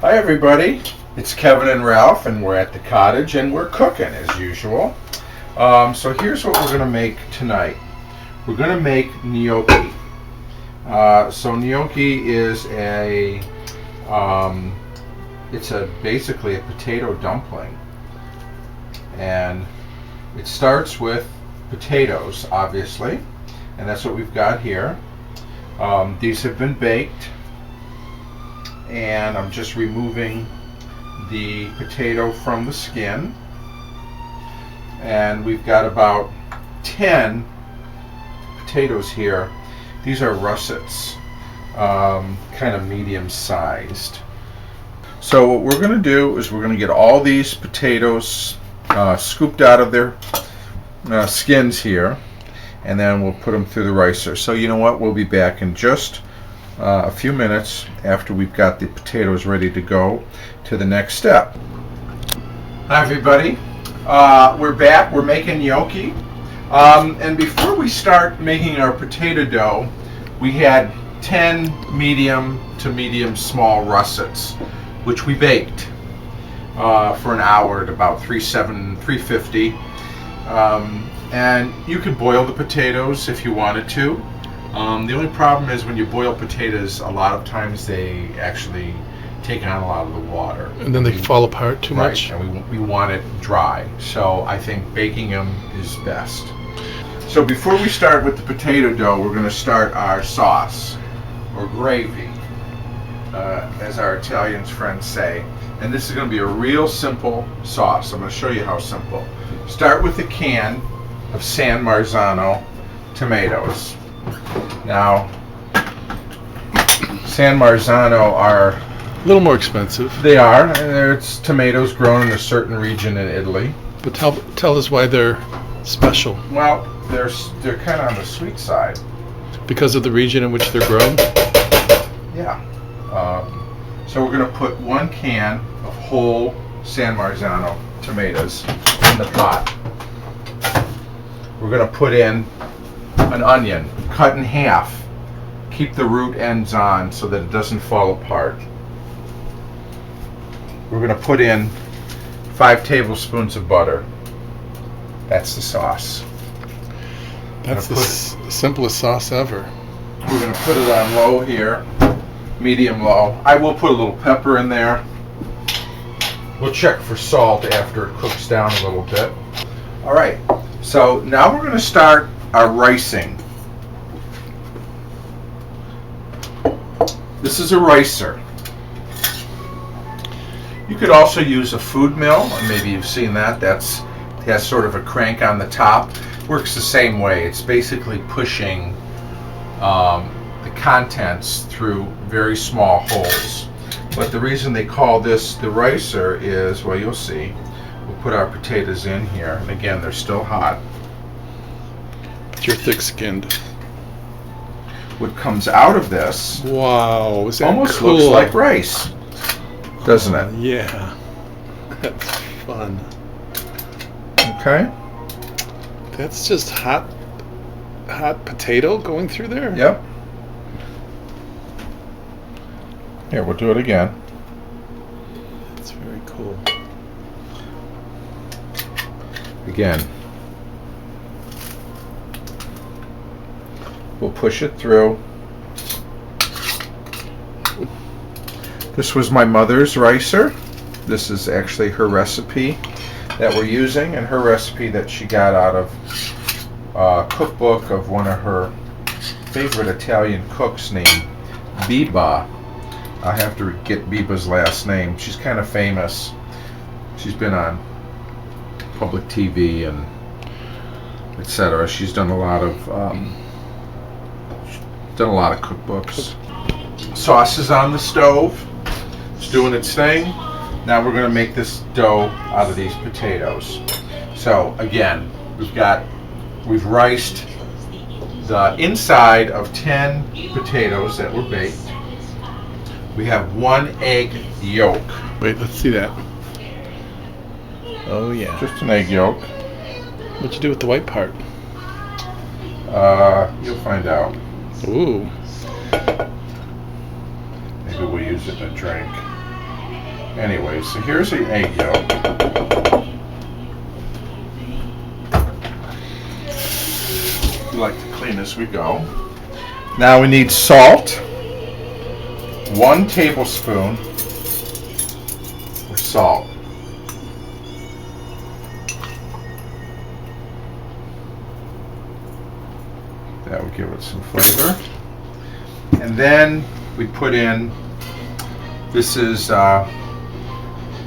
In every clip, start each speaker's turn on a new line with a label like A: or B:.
A: Hi everybody, it's Kevin and Ralph and we're at the cottage and we're cooking as usual. So here's what we're going to make tonight. We're going to make gnocchi. So gnocchi is basically a potato dumpling. And it starts with potatoes, obviously, and that's what we've got here. These have been baked. And I'm just removing the potato from the skin, and we've got about 10 potatoes here. These are russets, kind of medium sized. So what we're going to do is we're going to get all these potatoes scooped out of their skins here, and then we'll put them through the ricer. So you know what, we'll be back in just a few minutes after we've got the potatoes ready to go to the next step. Hi everybody, we're back. We're making gnocchi, and before we start making our potato dough, we had 10 medium to medium small russets, which we baked for an hour at about 350. And you could boil the potatoes if you wanted to. The only problem is when you boil potatoes, a lot of times they actually take on a lot of the water.
B: And then they fall apart too much?
A: Right, and we want it dry. So I think baking them is best. So before we start with the potato dough, we're going to start our sauce, or gravy, as our Italian friends say. And this is going to be a real simple sauce. I'm going to show you how simple. Start with a can of San Marzano tomatoes. Now, San Marzano are
B: A little more expensive.
A: They are. It's tomatoes grown in a certain region in Italy.
B: But tell us why they're special.
A: Well, they're kind of on the sweet side.
B: Because of the region in which they're grown?
A: Yeah. So we're going to put 1 can of whole San Marzano tomatoes in the pot. We're going to put in an onion, cut in half. Keep the root ends on so that it doesn't fall apart. We're going to put in 5 tablespoons of butter. That's the sauce.
B: That's the simplest sauce ever.
A: We're going to put it on low here, medium low. I will put a little pepper in there. We'll check for salt after it cooks down a little bit. All right, so now we're going to start our ricing. This is a ricer. You could also use a food mill, and maybe you've seen that. It has sort of a crank on the top. Works the same way. It's basically pushing the contents through very small holes. But the reason they call this the ricer is, well, you'll see. We'll put our potatoes in here, and again, they're still hot.
B: But you're thick-skinned.
A: What comes out of this
B: Wow, is that
A: almost
B: cool?
A: looks like rice, doesn't it?
B: Yeah. That's fun.
A: Okay.
B: That's just hot potato going through there?
A: Yep. Here, we'll do it again.
B: That's very cool.
A: Again. We'll push it through. This was my mother's ricer. This is actually her recipe that we're using, and her recipe that she got out of a cookbook of one of her favorite Italian cooks named Biba. I have to get Biba's last name. She's kind of famous. She's been on public TV and etc. She's done a lot of cookbooks. Sauce is on the stove. It's doing its thing. Now we're going to make this dough out of these potatoes. So again, we've riced the inside of 10 potatoes that were baked. We have 1 egg yolk.
B: Wait, let's see that. Oh yeah.
A: Just an egg yolk.
B: What'd you do with the white part?
A: You'll find out.
B: Ooh.
A: Maybe we'll use it in a drink. Anyway, so here's the egg yolk. We like to clean as we go. Now we need salt, 1 tablespoon of salt. That will give it some flavor. And then we put in, this is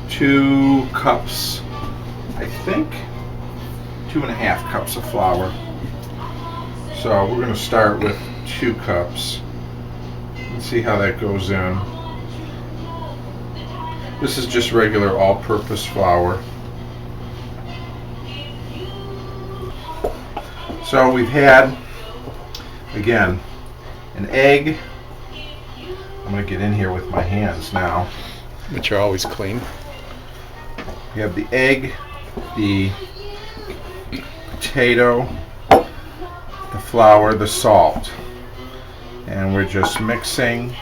A: 2 cups, I think, 2.5 cups of flour. So we're going to start with 2 cups. Let's see how that goes in. This is just regular all-purpose flour. So we've had, again, an egg. I'm going to get in here with my hands now.
B: Which are always clean.
A: We have the egg, the potato, the flour, the salt. And we're just mixing.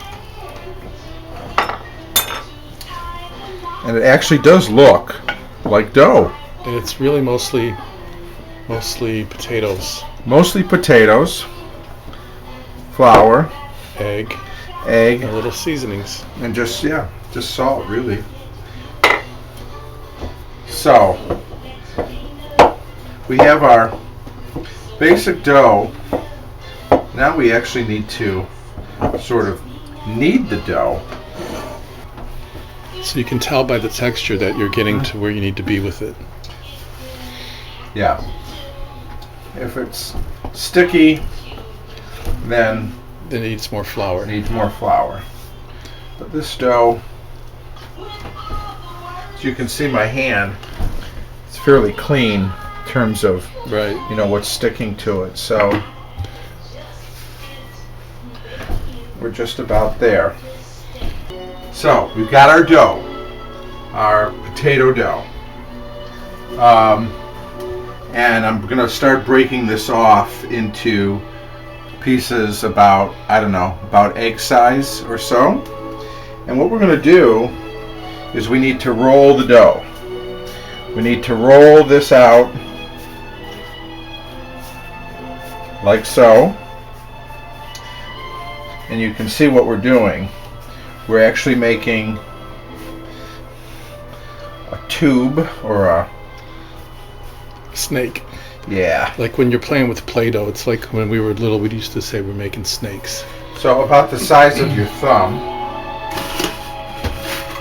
A: And it actually does look like dough.
B: And it's really mostly potatoes.
A: Mostly potatoes, flour,
B: Egg.
A: egg,
B: And little seasonings.
A: and just salt, really. So we have our basic dough. Now we actually need to sort of knead the dough.
B: So you can tell by the texture that you're getting to where you need to be with it.
A: Yeah. If it's sticky, then
B: Then it needs more flour.
A: it needs more flour. But this dough, as you can see my hand, it's fairly clean in terms of,
B: Right.
A: what's sticking to it. So we're just about there. So we've got our dough, our potato dough. And I'm going to start breaking this off into pieces about egg size or so. And what we're going to do is we need to roll the dough. We need to roll this out like so. And you can see what we're doing. We're actually making a tube or a
B: Snake.
A: yeah.
B: Like when you're playing with Play-Doh, it's like when we were little, we used to say we're making snakes.
A: So about the size of your thumb.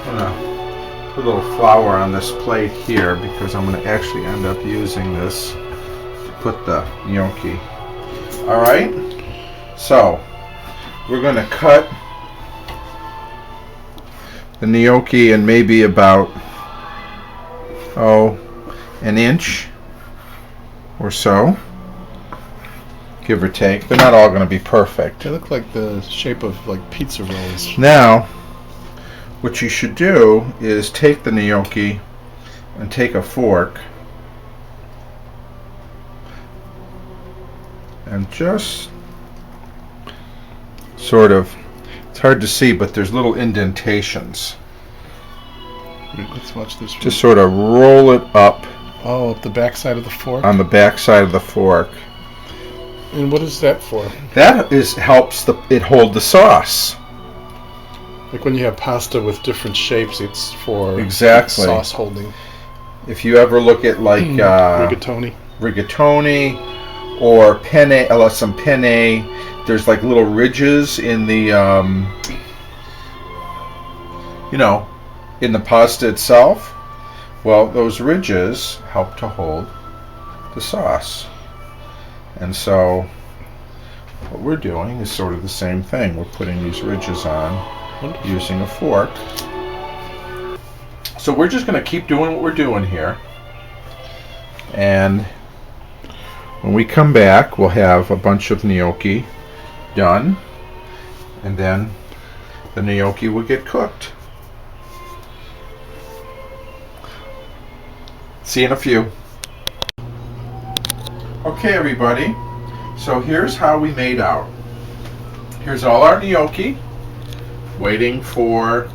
A: I'm gonna put a little flour on this plate here because I'm gonna actually end up using this to put the gnocchi. All right. So we're gonna cut the gnocchi in maybe about an inch or so, give or take. They're not all going to be perfect.
B: They look like the shape of like pizza rolls.
A: Now, what you should do is take the gnocchi and take a fork and just sort of, it's hard to see, but there's little indentations.
B: Let's watch this.
A: Just sort of roll it up
B: Oh, up the back side of the fork.
A: on the back side of the fork.
B: And what is that for?
A: That helps it hold the sauce.
B: Like when you have pasta with different shapes, it's for
A: Exactly.
B: sauce holding.
A: If you ever look at like
B: Rigatoni.
A: rigatoni or penne, some penne, there's like little ridges in the in the pasta itself. Well, those ridges help to hold the sauce. And so what we're doing is sort of the same thing. We're putting these ridges on using a fork. So we're just going to keep doing what we're doing here. And when we come back, we'll have a bunch of gnocchi done. And then the gnocchi will get cooked. See you in a few. Okay, everybody. So here's how we made out. Here's all our gnocchi waiting for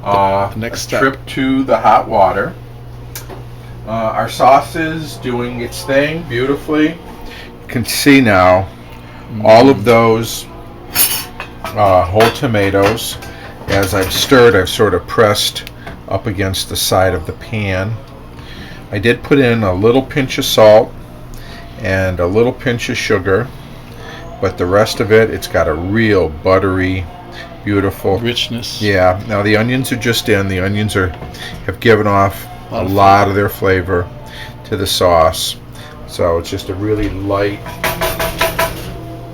B: The next step.
A: Trip to the hot water. Our sauce is doing its thing beautifully. You can see now all of those whole tomatoes. As I've stirred, I've sort of pressed up against the side of the pan. I did put in a little pinch of salt and a little pinch of sugar, but the rest of it, it's got a real buttery, beautiful
B: richness.
A: Yeah. Now the onions are just in. The onions have given off a lot of their flavor to the sauce. So it's just a really light.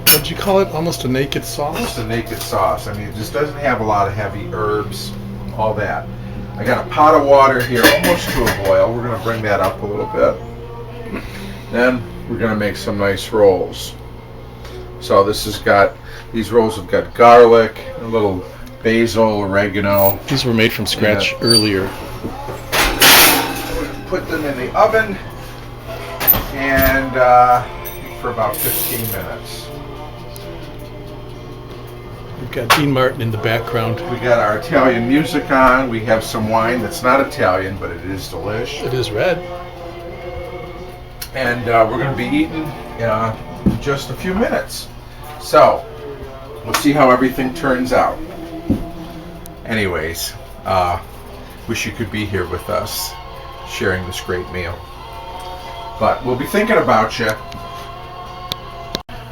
B: What'd you call it? Almost a naked sauce?
A: Almost a naked sauce. I mean, it just doesn't have a lot of heavy herbs, all that. I got a pot of water here, almost to a boil. We're going to bring that up a little bit. Then we're going to make some nice rolls. So these rolls have got garlic, a little basil, oregano.
B: These were made from scratch earlier.
A: Put them in the oven and for about 15 minutes.
B: We've got Dean Martin in the background.
A: We got our Italian music on. We have some wine that's not Italian, but it is delish.
B: It is red.
A: And we're going to be eating in just a few minutes. So, we'll see how everything turns out. Anyways, wish you could be here with us, sharing this great meal. But we'll be thinking about you.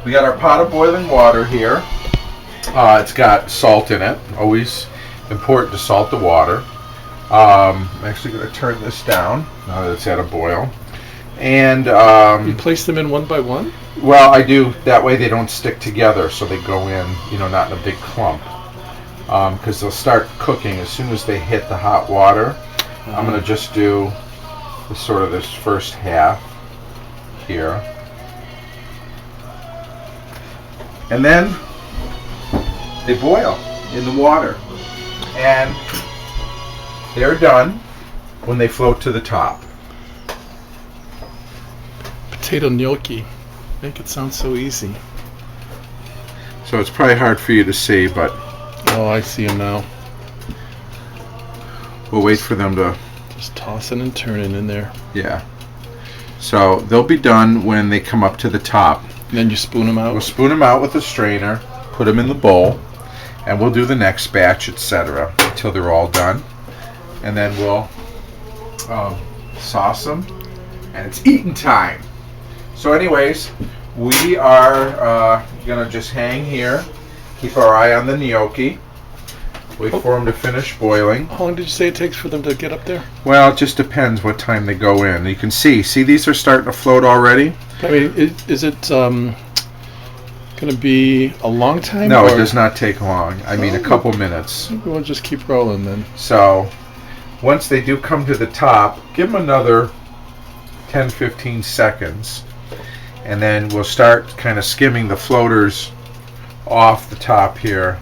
A: We got our pot of boiling water here. It's got salt in it. Always important to salt the water. I'm actually going to turn this down now that it's at a boil. And
B: you place them in one by one?
A: Well, I do. That way they don't stick together, so they go in, not in a big clump. Because they'll start cooking as soon as they hit the hot water. I'm going to just do this first half here. And then they boil in the water. And they're done when they float to the top.
B: Potato gnocchi. Make it sound so easy.
A: So it's probably hard for you to see, but...
B: Oh, I see them now.
A: We'll wait for them to...
B: Just tossing and turning in there.
A: Yeah. So they'll be done when they come up to the top.
B: And then you spoon them out?
A: We'll spoon them out with a strainer, put them in the bowl, and we'll do the next batch, etc. until they're all done. And then we'll sauce them, and it's eating time. So anyways, we are going to just hang here, keep our eye on the gnocchi, wait for them to finish boiling.
B: How long did you say it takes for them to get up there?
A: Well, it just depends what time they go in. You can see these are starting to float already.
B: I mean, is it going to be a long time?
A: No, it does not take long. I mean, a couple minutes.
B: Maybe we'll just keep rolling then.
A: So, once they do come to the top, give them another 10-15 seconds. And then we'll start kind of skimming the floaters off the top here.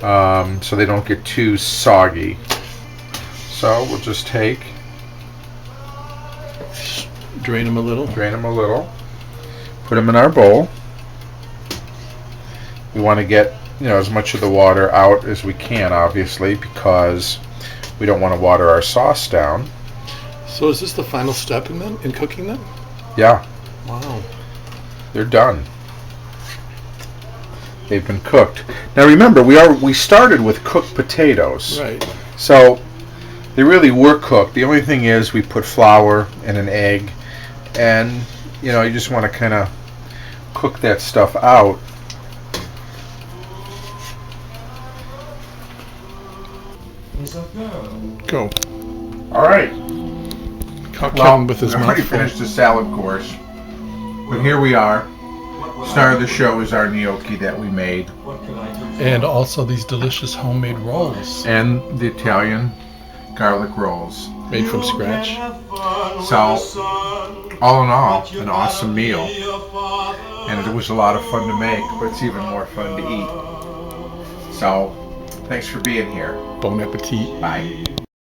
A: So they don't get too soggy. So we'll just
B: drain them a little.
A: Put them in our bowl. We want to get as much of the water out as we can, obviously, because we don't want to water our sauce down.
B: So is this the final step in cooking them?
A: Yeah.
B: Wow.
A: They're done. They've been cooked. Now remember, we started with cooked potatoes.
B: Right.
A: So they really were cooked. The only thing is we put flour and an egg, and you just want to kind of cook that stuff out.
B: Go.
A: All right.
B: Kevin with his
A: we already
B: mouth full.
A: finished the salad course, but here we are. Star of the show is our gnocchi that we made,
B: and also these delicious homemade rolls,
A: and the Italian garlic rolls
B: made from scratch.
A: So, all in all, an awesome meal, and it was a lot of fun to make, but it's even more fun to eat. So, thanks for being here.
B: Bon appetit.
A: Bye.